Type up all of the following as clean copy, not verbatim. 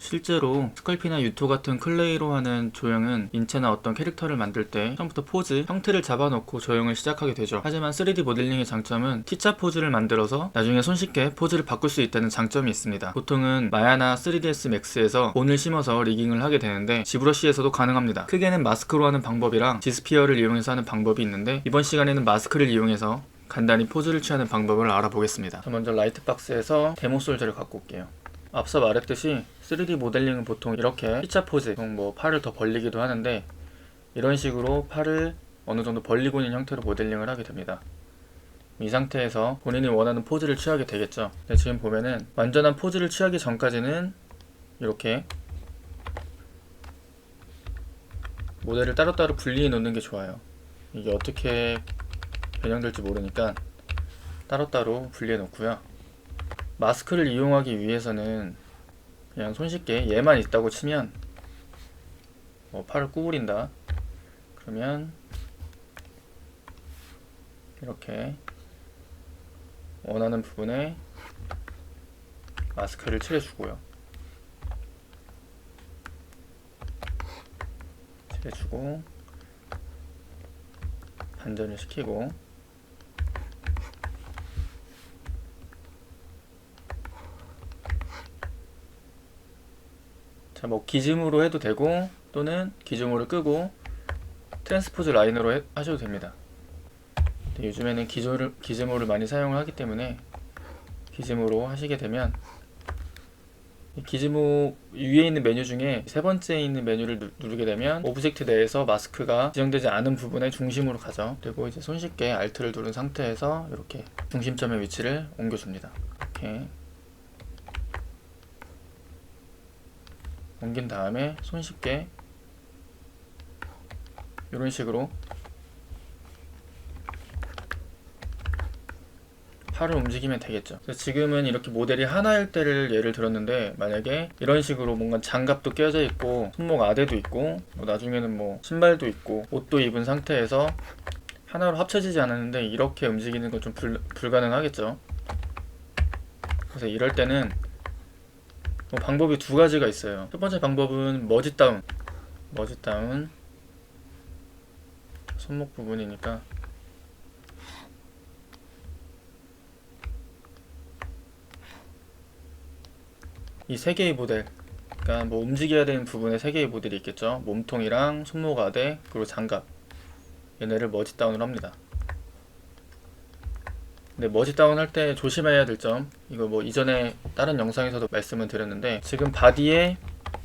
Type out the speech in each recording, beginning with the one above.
실제로 스컬피나 유토 같은 클레이로 하는 조형은 인체나 어떤 캐릭터를 만들 때 처음부터 포즈, 형태를 잡아놓고 조형을 시작하게 되죠. 하지만 3D 모델링의 장점은 T자 포즈를 만들어서 나중에 손쉽게 포즈를 바꿀 수 있다는 장점이 있습니다. 보통은 마야나 3ds max에서 본을 심어서 리깅을 하게 되는데 지브러시에서도 가능합니다. 크게는 마스크로 하는 방법이랑 지스피어를 이용해서 하는 방법이 있는데, 이번 시간에는 마스크를 이용해서 간단히 포즈를 취하는 방법을 알아보겠습니다. 먼저 라이트박스에서 데모 솔저를 갖고 올게요. 앞서 말했듯이 3D 모델링은 보통 이렇게 T자 포즈, 뭐 팔을 더 벌리기도 하는데, 이런 식으로 팔을 어느 정도 벌리고 있는 형태로 모델링을 하게 됩니다. 이 상태에서 본인이 원하는 포즈를 취하게 되겠죠. 근데 지금 보면은 완전한 포즈를 취하기 전까지는 이렇게 모델을 따로따로 분리해 놓는 게 좋아요. 이게 어떻게 변형될지 모르니까 따로따로 분리해 놓고요. 마스크를 이용하기 위해서는 그냥 손쉽게 얘만 있다고 치면, 팔을 구부린다 그러면 이렇게 원하는 부분에 마스크를 칠해주고요. 칠해주고 반전을 시키고, 자, 뭐 기즘으로 해도 되고 또는 기즘으로 끄고 트랜스포즈 라인으로 하셔도 됩니다. 요즘에는 기즘으로 많이 사용을 하기 때문에 기즘으로 하시게 되면, 기즈모 위에 있는 메뉴 중에 세 번째에 있는 메뉴를 누르게 되면 오브젝트 내에서 마스크가 지정되지 않은 부분의 중심으로 가죠. 그리고 이제 손쉽게 Alt를 누른 상태에서 이렇게 중심점의 위치를 옮겨줍니다. 이렇게 옮긴 다음에 손쉽게 이런 식으로 팔을 움직이면 되겠죠. 그래서 지금은 이렇게 모델이 하나일 때를 예를 들었는데, 만약에 이런 식으로 뭔가 장갑도 껴져 있고 손목 아대도 있고 나중에는 뭐 신발도 있고 옷도 입은 상태에서 하나로 합쳐지지 않았는데 이렇게 움직이는 건 좀 불가능하겠죠. 그래서 이럴 때는 방법이 두 가지가 있어요. 첫 번째 방법은 머지 다운. 손목 부분이니까 이 세 개의 모델, 그러니까 뭐 움직여야 되는 부분에 세 개의 모델이 있겠죠. 몸통이랑 손목 아대 그리고 장갑, 얘네를 머지 다운을 합니다. 근데 머지 다운 할 때 조심해야 될 점, 이거 뭐 이전에 다른 영상에서도 말씀을 드렸는데, 지금 바디의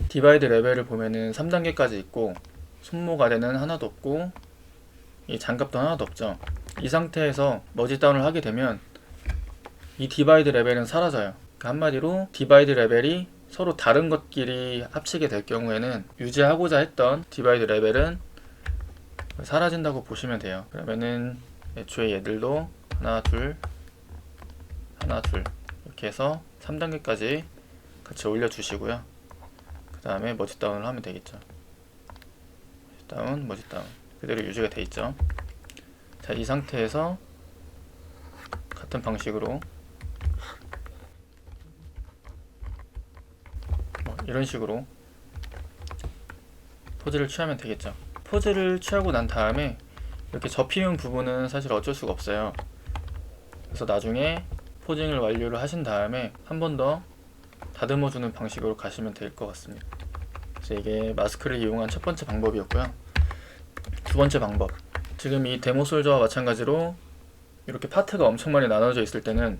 디바이드 레벨을 보면은 3단계까지 있고 손목 아대는 하나도 없고 이 장갑도 하나도 없죠. 이 상태에서 머지 다운을 하게 되면 이 디바이드 레벨은 사라져요. 한마디로 디바이드 레벨이 서로 다른 것끼리 합치게 될 경우에는 유지하고자 했던 디바이드 레벨은 사라진다고 보시면 돼요. 그러면은 애초에 얘들도 하나 둘 이렇게 해서 3단계까지 같이 올려주시고요. 그 다음에 머지 다운을 하면 되겠죠. 머지 다운 그대로 유지가 돼 있죠. 자, 이 상태에서 같은 방식으로 이런 식으로 포즈를 취하면 되겠죠. 포즈를 취하고 난 다음에 이렇게 접히는 부분은 사실 어쩔 수가 없어요. 그래서 나중에 포징을 완료를 하신 다음에 한 번 더 다듬어 주는 방식으로 가시면 될 것 같습니다. 그래서 이게 마스크를 이용한 첫 번째 방법이었고요. 두 번째 방법, 지금 이 데모 솔저와 마찬가지로 이렇게 파트가 엄청 많이 나눠져 있을 때는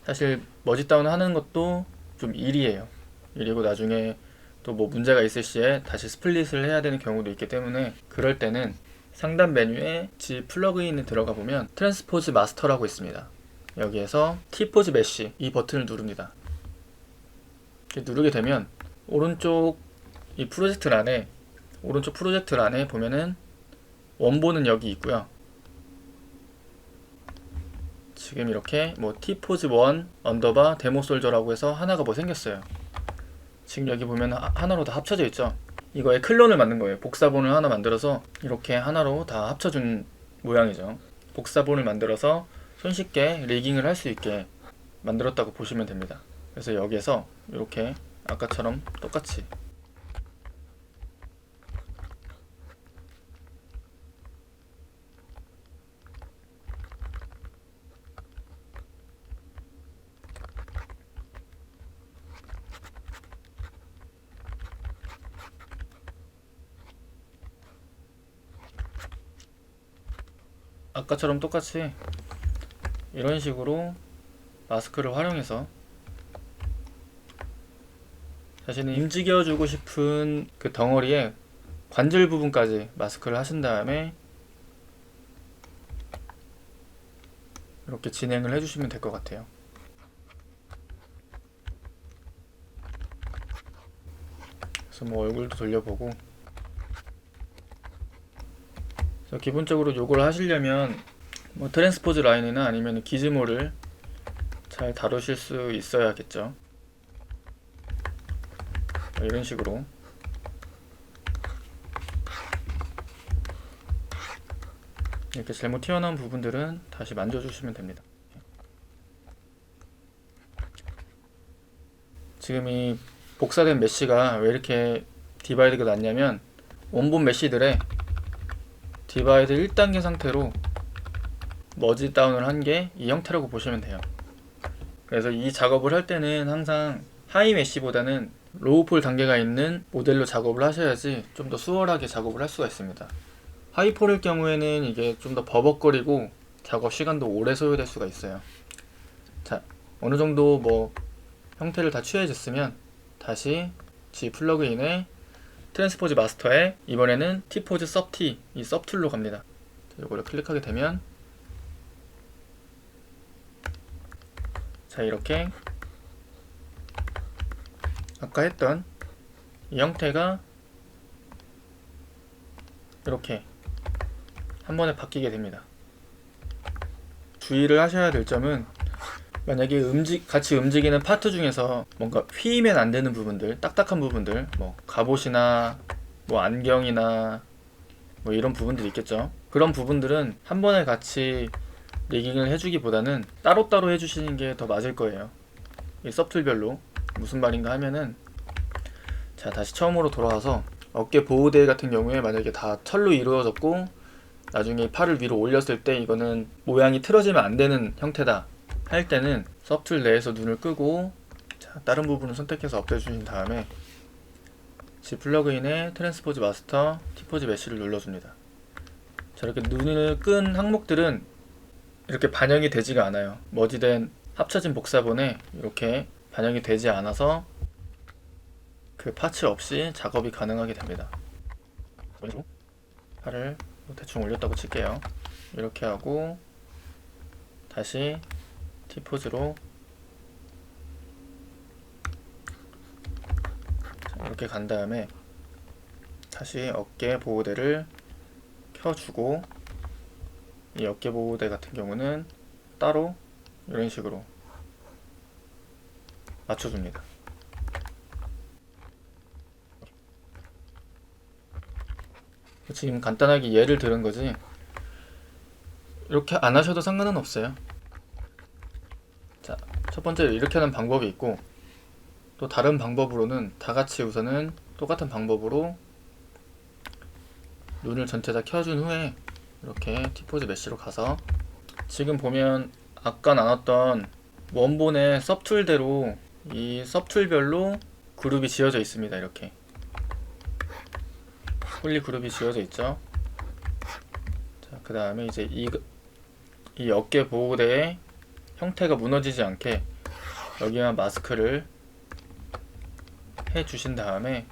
사실 머지 다운 하는 것도 좀 일이고 나중에 또 뭐 문제가 있을 시에 다시 스플릿을 해야 되는 경우도 있기 때문에, 그럴 때는 상단 메뉴에 지 플러그인에 들어가 보면 트랜스포즈 마스터라고 있습니다. 여기에서 T포즈 메쉬 이 버튼을 누릅니다. 이렇게 누르게 되면 오른쪽 프로젝트 란에 보면은 원본은 여기 있고요. 지금 이렇게 뭐 T포즈 1 언더바 데모 솔저라고 해서 하나가 뭐 생겼어요. 지금 여기 보면 하나로 다 합쳐져 있죠. 이거에 클론을 만든 거예요. 복사본을 하나 만들어서 이렇게 하나로 다 합쳐준 모양이죠. 복사본을 만들어서 손쉽게 리깅을 할 수 있게 만들었다고 보시면 됩니다. 그래서 여기에서 이렇게 아까처럼 똑같이 이런 식으로 마스크를 활용해서 자신이 움직여주고 싶은 그 덩어리의 관절 부분까지 마스크를 하신 다음에 이렇게 진행을 해주시면 될 것 같아요. 그래서 뭐 얼굴도 돌려보고, 그래서 기본적으로 요걸 하시려면 뭐 트랜스포즈 라인이나 아니면 기즈모를 잘 다루실 수 있어야겠죠. 이런 식으로 이렇게 잘못 튀어나온 부분들은 다시 만져주시면 됩니다. 지금 이 복사된 메쉬가 왜 이렇게 디바이드가 났냐면 원본 메쉬들의 디바이드 1단계 상태로 머지 다운을 한 게 이 형태라고 보시면 돼요. 그래서 이 작업을 할 때는 항상 하이 메쉬보다는 로우 폴 단계가 있는 모델로 작업을 하셔야지 좀 더 수월하게 작업을 할 수가 있습니다. 하이 폴일 경우에는 이게 좀 더 버벅거리고 작업 시간도 오래 소요될 수가 있어요. 자, 어느 정도 뭐 형태를 다 취해졌으면 다시 G 플러그인의 트랜스포즈 마스터에 이번에는 T포즈 섭T, 이 섭툴로 갑니다. 이거를 클릭하게 되면 자, 이렇게 아까 했던 이 형태가 이렇게 한 번에 바뀌게 됩니다. 주의를 하셔야 될 점은 만약에 같이 움직이는 파트 중에서 뭔가 휘면 안 되는 부분들, 딱딱한 부분들, 뭐 갑옷이나 뭐 안경이나 뭐 이런 부분들이 있겠죠. 그런 부분들은 한 번에 같이 리깅을 해주기보다는 따로따로 해주시는 게 더 맞을 거예요. 이 섭툴별로. 무슨 말인가 하면은, 자, 다시 처음으로 돌아와서 어깨 보호대 같은 경우에 만약에 다 철로 이루어졌고 나중에 팔을 위로 올렸을 때 이거는 모양이 틀어지면 안 되는 형태다 할 때는 섭툴 내에서 눈을 끄고, 자, 다른 부분을 선택해서 없애주신 다음에 G 플러그인의 트랜스포즈 마스터 T포즈 메쉬를 눌러줍니다. 자, 이렇게 눈을 끈 항목들은 이렇게 반영이 되지가 않아요. 머지된 합쳐진 복사본에 이렇게 반영이 되지 않아서 그 파츠 없이 작업이 가능하게 됩니다. 팔을 대충 올렸다고 칠게요. 이렇게 하고 다시 T포즈로 이렇게 간 다음에 다시 어깨 보호대를 켜주고, 이 어깨 보호대 같은 경우는 따로 이런 식으로 맞춰줍니다. 지금 간단하게 예를 들은 거지 이렇게 안 하셔도 상관은 없어요. 자, 첫 번째로 이렇게 하는 방법이 있고, 또 다른 방법으로는 다 같이 우선은 똑같은 방법으로 눈을 전체 다 켜준 후에 이렇게 T포즈 메쉬로 가서 지금 보면 아까 나눴던 원본의 섭툴대로 이 섭툴별로 그룹이 지어져 있습니다. 이렇게 풀리 그룹이 지어져 있죠. 자, 그 다음에 이제 이 어깨 보호대의 형태가 무너지지 않게 여기만 마스크를 해 주신 다음에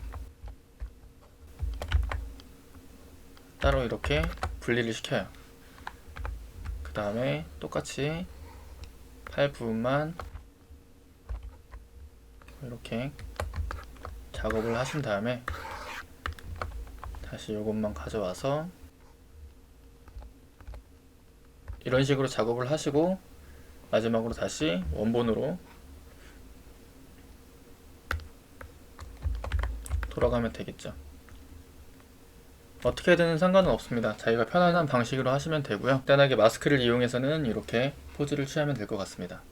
따로 이렇게 분리를 시켜요. 그 다음에 똑같이 팔 부분만 이렇게 작업을 하신 다음에 다시 이것만 가져와서 이런 식으로 작업을 하시고 마지막으로 다시 원본으로 돌아가면 되겠죠. 어떻게 해든 상관은 없습니다. 자기가 편안한 방식으로 하시면 되고요. 간단하게 마스크를 이용해서는 이렇게 포즈를 취하면 될 것 같습니다.